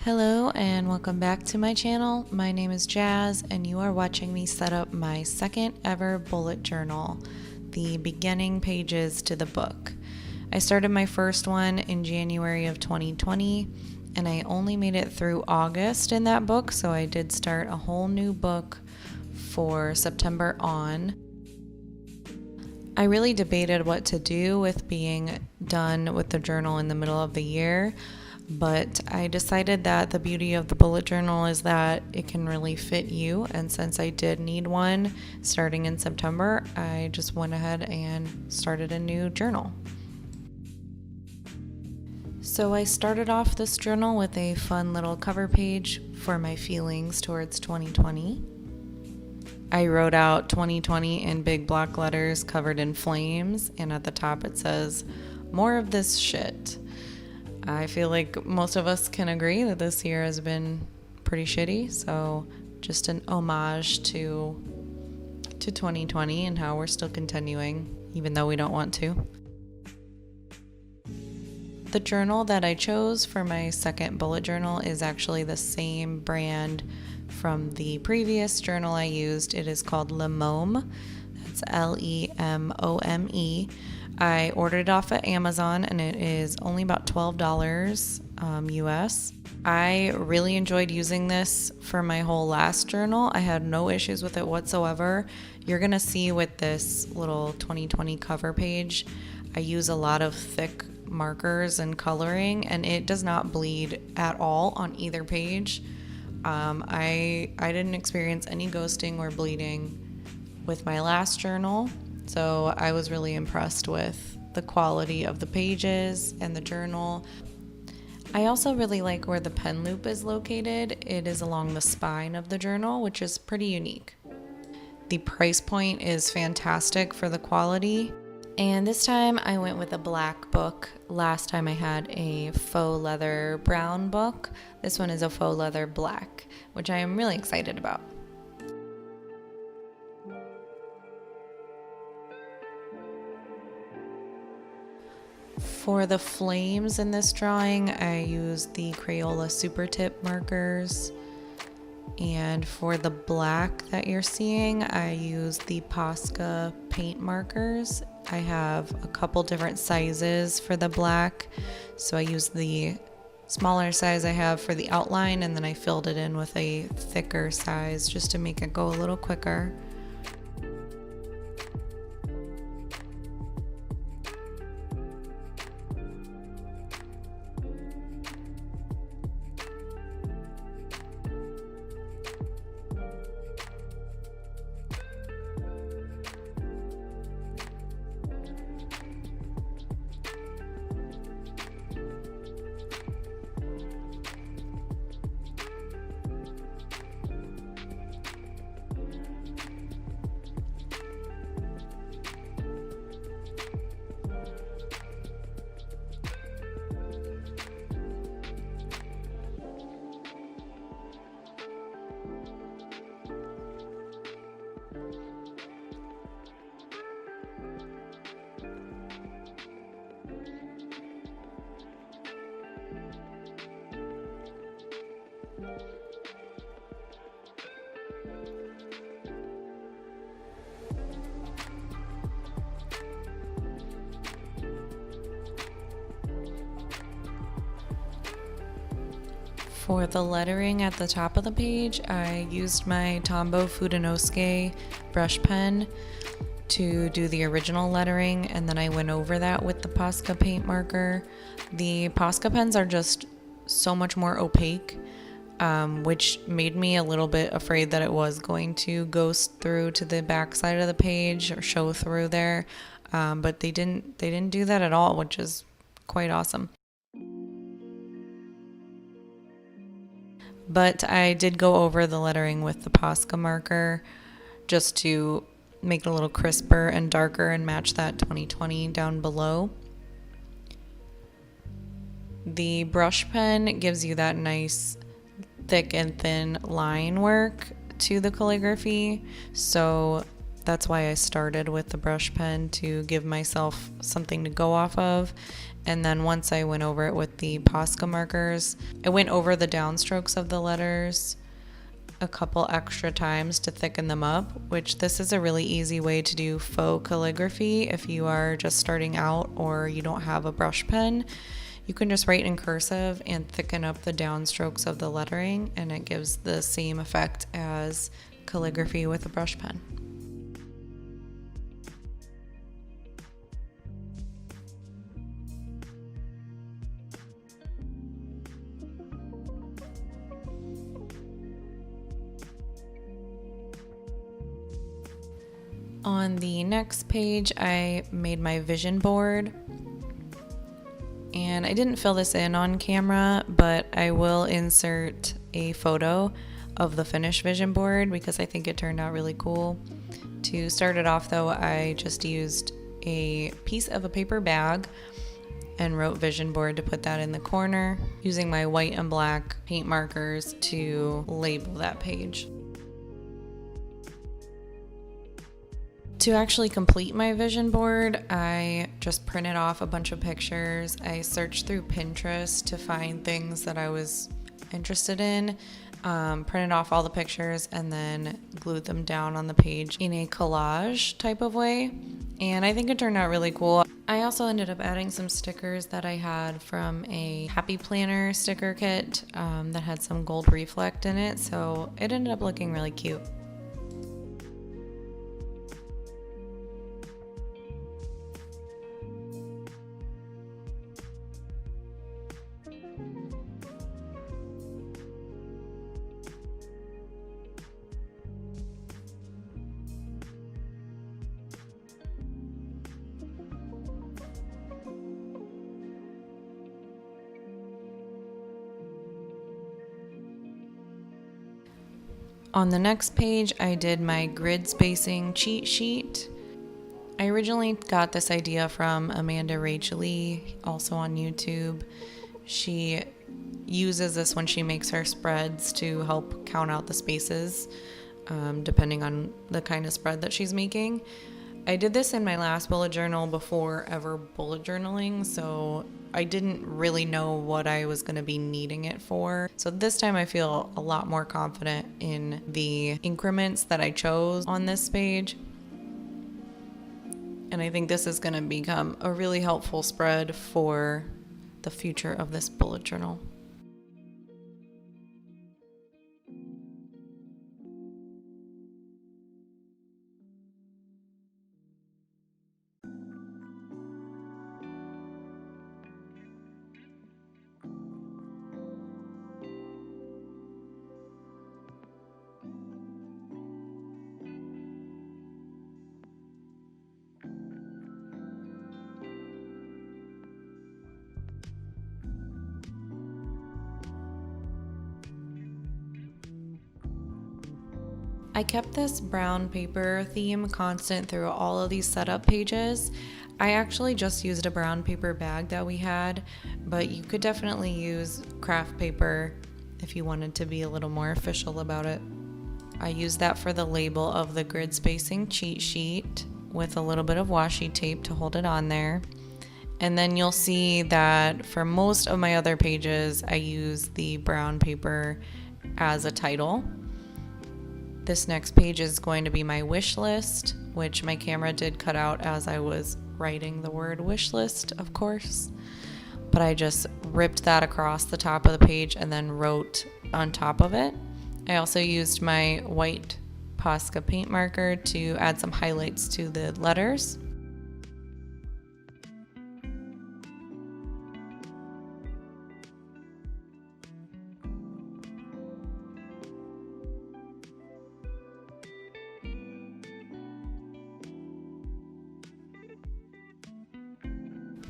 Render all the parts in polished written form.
Hello and welcome back to my channel. My name is Jazz and you are watching me set up my second ever bullet journal, the beginning pages to the book. I started my first one in January of 2020 and I only made it through August in that book, so I did start a whole new book for September on. I really debated what to do with being done with the journal in the middle of the year. But I decided that the beauty of the bullet journal is that it can really fit you, and since I did need one starting in September, I just went ahead and started a new journal. So I started off this journal with a fun little cover page for my feelings towards 2020. I wrote out 2020 in big block letters covered in flames, and at the top it says, "More of this shit." I feel like most of us can agree that this year has been pretty shitty, so just an homage to 2020 and how we're still continuing, even though we don't want to. The journal that I chose for my second bullet journal is actually the same brand from the previous journal I used. It is called Lemome. That's Lemome. I ordered it off at Amazon and it is only about $12 US. I really enjoyed using this for my whole last journal. I had no issues with it whatsoever. You're gonna see with this little 2020 cover page, I use a lot of thick markers and coloring, and it does not bleed at all on either page. I didn't experience any ghosting or bleeding with my last journal. So I was really impressed with the quality of the pages and the journal. I also really like where the pen loop is located. It is along the spine of the journal, which is pretty unique. The price point is fantastic for the quality. And this time I went with a black book. Last time I had a faux leather brown book. This one is a faux leather black, which I am really excited about. For the flames in this drawing, I used the Crayola Supertip markers. And for the black that you're seeing, I used the Posca paint markers. I have a couple different sizes for the black. So I used the smaller size I have for the outline, and then I filled it in with a thicker size just to make it go a little quicker. For the lettering at the top of the page, I used my Tombow Fudenosuke brush pen to do the original lettering, and then I went over that with the Posca paint marker. The Posca pens are just so much more opaque, which made me a little bit afraid that it was going to ghost through to the back side of the page or show through there, but they didn't do that at all, which is quite awesome. But I did go over the lettering with the Posca marker just to make it a little crisper and darker and match that 2020 down below. The brush pen gives you that nice thick and thin line work to the calligraphy, so that's why I started with the brush pen, to give myself something to go off of. And then once I went over it with the Posca markers, I went over the downstrokes of the letters a couple extra times to thicken them up, which this is a really easy way to do faux calligraphy if you are just starting out or you don't have a brush pen. You can just write in cursive and thicken up the downstrokes of the lettering, and it gives the same effect as calligraphy with a brush pen. On the next page, I made my vision board, and I didn't fill this in on camera, but I will insert a photo of the finished vision board because I think it turned out really cool. To start it off though, I just used a piece of a paper bag and wrote vision board to put that in the corner, using my white and black paint markers to label that page. To actually complete my vision board, I just printed off a bunch of pictures. I searched through Pinterest to find things that I was interested in, printed off all the pictures, and then glued them down on the page in a collage type of way. And I think it turned out really cool. I also ended up adding some stickers that I had from a Happy Planner sticker kit that had some gold reflect in it, so it ended up looking really cute. On the next page, I did my grid spacing cheat sheet. I originally got this idea from Amanda Racheli, also on YouTube. She uses this when she makes her spreads to help count out the spaces, depending on the kind of spread that she's making. I did this in my last bullet journal before ever bullet journaling, so I didn't really know what I was going to be needing it for. So this time I feel a lot more confident in the increments that I chose on this page. And I think this is going to become a really helpful spread for the future of this bullet journal. I kept this brown paper theme constant through all of these setup pages. I actually just used a brown paper bag that we had, but you could definitely use craft paper if you wanted to be a little more official about it. I used that for the label of the grid spacing cheat sheet with a little bit of washi tape to hold it on there. And then you'll see that for most of my other pages, I use the brown paper as a title. This next page is going to be my wish list, which my camera did cut out as I was writing the word wish list, of course. But I just ripped that across the top of the page and then wrote on top of it. I also used my white Posca paint marker to add some highlights to the letters.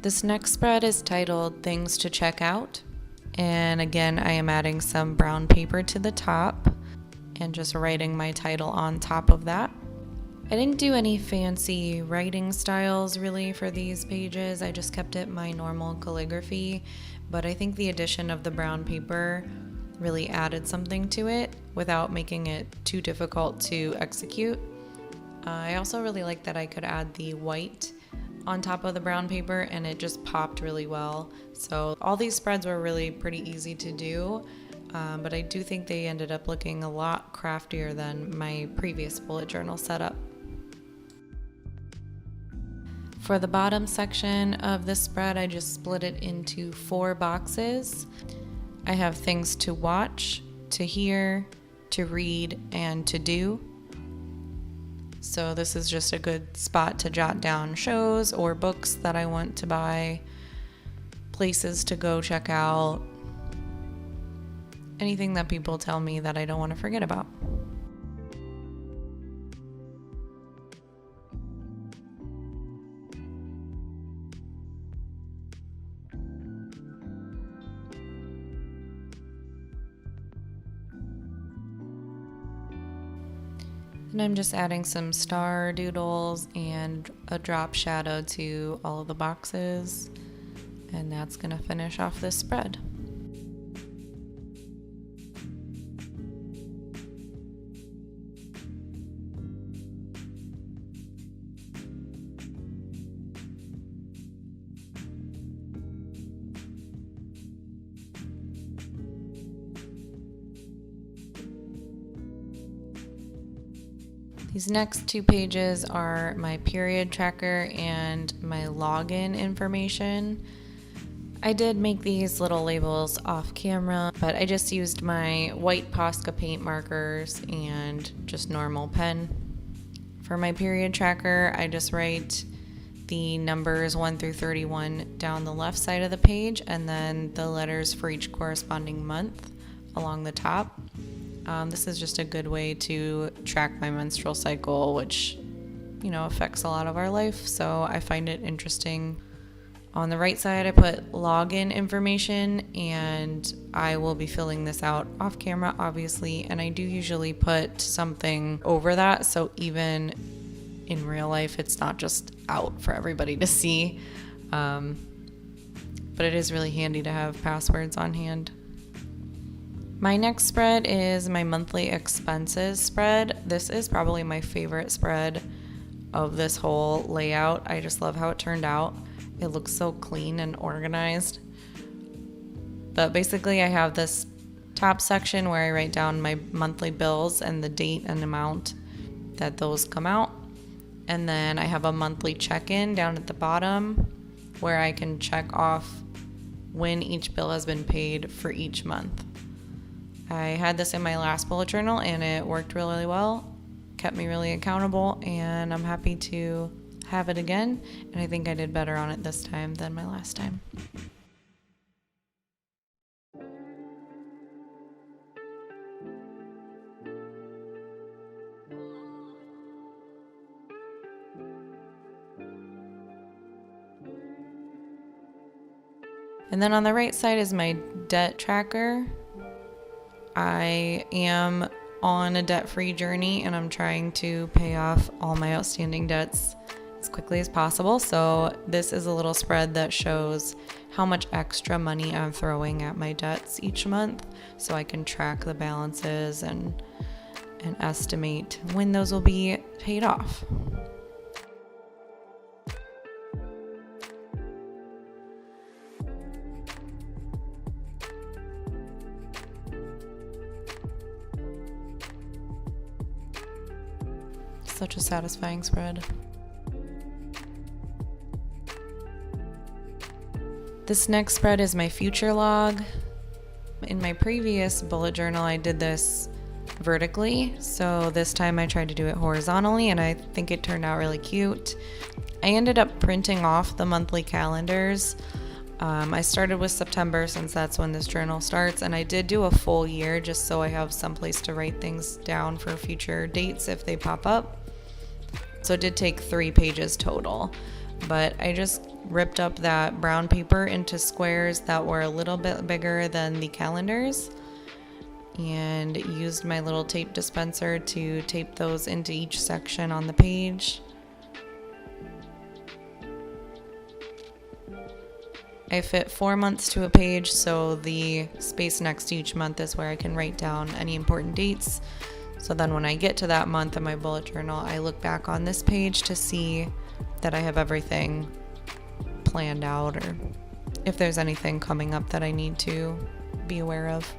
This next spread is titled Things to Check Out, and again I am adding some brown paper to the top and just writing my title on top of that. I didn't do any fancy writing styles really for these pages, I just kept it my normal calligraphy, but I think the addition of the brown paper really added something to it without making it too difficult to execute. I also really like that I could add the white on top of the brown paper, and it just popped really well. So all these spreads were really pretty easy to do, but I do think they ended up looking a lot craftier than my previous bullet journal setup. For the bottom section of this spread, I just split it into 4 boxes. I have things to watch, to hear, to read, and to do. So this is just a good spot to jot down shows or books that I want to buy, places to go check out, anything that people tell me that I don't want to forget about. And I'm just adding some star doodles and a drop shadow to all of the boxes. And that's going to finish off this spread. These next 2 pages are my period tracker and my login information. I did make these little labels off camera, but I just used my white Posca paint markers and just normal pen. For my period tracker, I just write the numbers 1 through 31 down the left side of the page, and then the letters for each corresponding month along the top. This is just a good way to track my menstrual cycle, which, affects a lot of our life. So I find it interesting. On the right side, I put login information, and I will be filling this out off camera, obviously. And I do usually put something over that, so even in real life, it's not just out for everybody to see. But it is really handy to have passwords on hand. My next spread is my monthly expenses spread. This is probably my favorite spread of this whole layout. I just love how it turned out. It looks so clean and organized. But basically I have this top section where I write down my monthly bills and the date and amount that those come out. And then I have a monthly check-in down at the bottom where I can check off when each bill has been paid for each month. I had this in my last bullet journal and it worked really well, kept me really accountable, and I'm happy to have it again. And I think I did better on it this time than my last time. And then on the right side is my debt tracker. I am on a debt-free journey and I'm trying to pay off all my outstanding debts as quickly as possible. So this is a little spread that shows how much extra money I'm throwing at my debts each month, so I can track the balances and estimate when those will be paid off. Such a satisfying spread. This next spread is my future log. In my previous bullet journal, I did this vertically, so this time I tried to do it horizontally, and I think it turned out really cute. I ended up printing off the monthly calendars. I started with September since that's when this journal starts, and I did do a full year just so I have some place to write things down for future dates if they pop up. So it did take 3 pages total, but I just ripped up that brown paper into squares that were a little bit bigger than the calendars and used my little tape dispenser to tape those into each section on the page. I fit 4 months to a page, so the space next to each month is where I can write down any important dates. So then when I get to that month in my bullet journal, I look back on this page to see that I have everything planned out, or if there's anything coming up that I need to be aware of.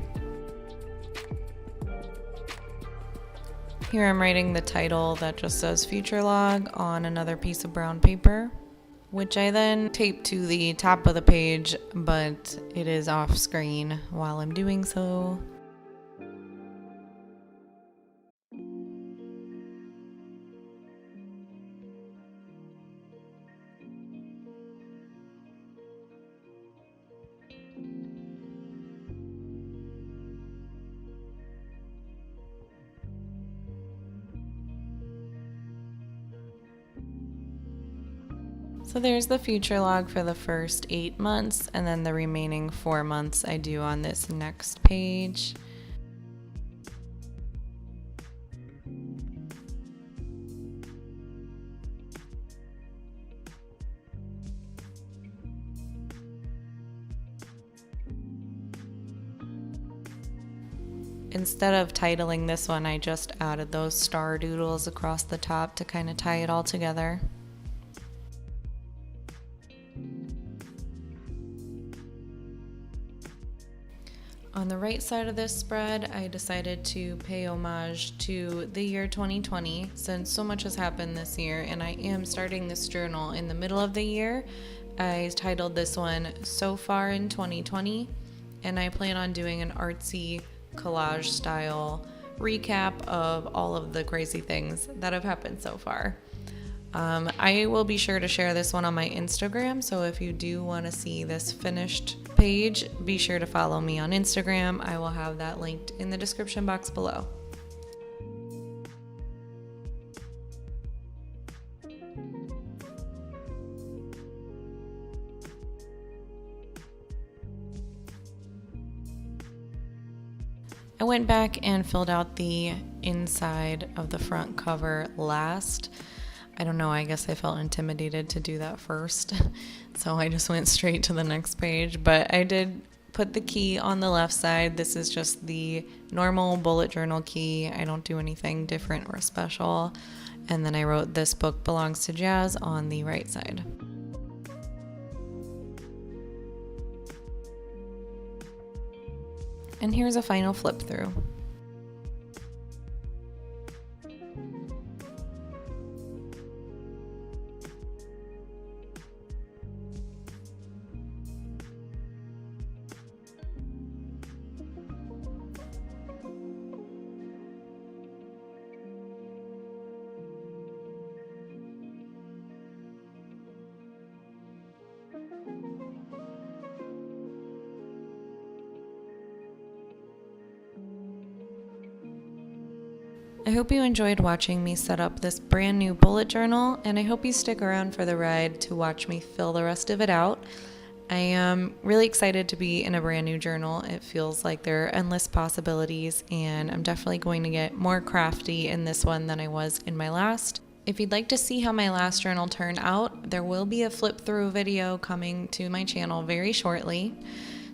Here I'm writing the title that just says Future Log on another piece of brown paper, which I then tape to the top of the page, but it is off screen while I'm doing so. So there's the future log for the first 8 months, and then the remaining 4 months I do on this next page. Instead of titling this one, I just added those star doodles across the top to kind of tie it all together. On the right side of this spread, I decided to pay homage to the year 2020, since so much has happened this year, and I am starting this journal in the middle of the year. I titled this one So Far in 2020, and I plan on doing an artsy collage style recap of all of the crazy things that have happened so far. I will be sure to share this one on my Instagram, so if you do want to see this finished page, be sure to follow me on Instagram. I will have that linked in the description box below. I went back and filled out the inside of the front cover last. I don't know, I guess I felt intimidated to do that first, so I just went straight to the next page. But I did put the key on the left side. This is just the normal bullet journal key. I don't do anything different or special. And then I wrote "This book belongs to Jazz" on the right side. And here's a final flip through. I hope you enjoyed watching me set up this brand new bullet journal, and I hope you stick around for the ride to watch me fill the rest of it out. I am really excited to be in a brand new journal. It feels like there are endless possibilities, and I'm definitely going to get more crafty in this one than I was in my last. If you'd like to see how my last journal turned out, there will be a flip through video coming to my channel very shortly.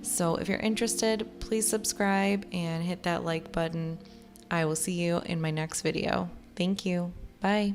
So if you're interested, please subscribe and hit that like button. I will see you in my next video. Thank you. Bye.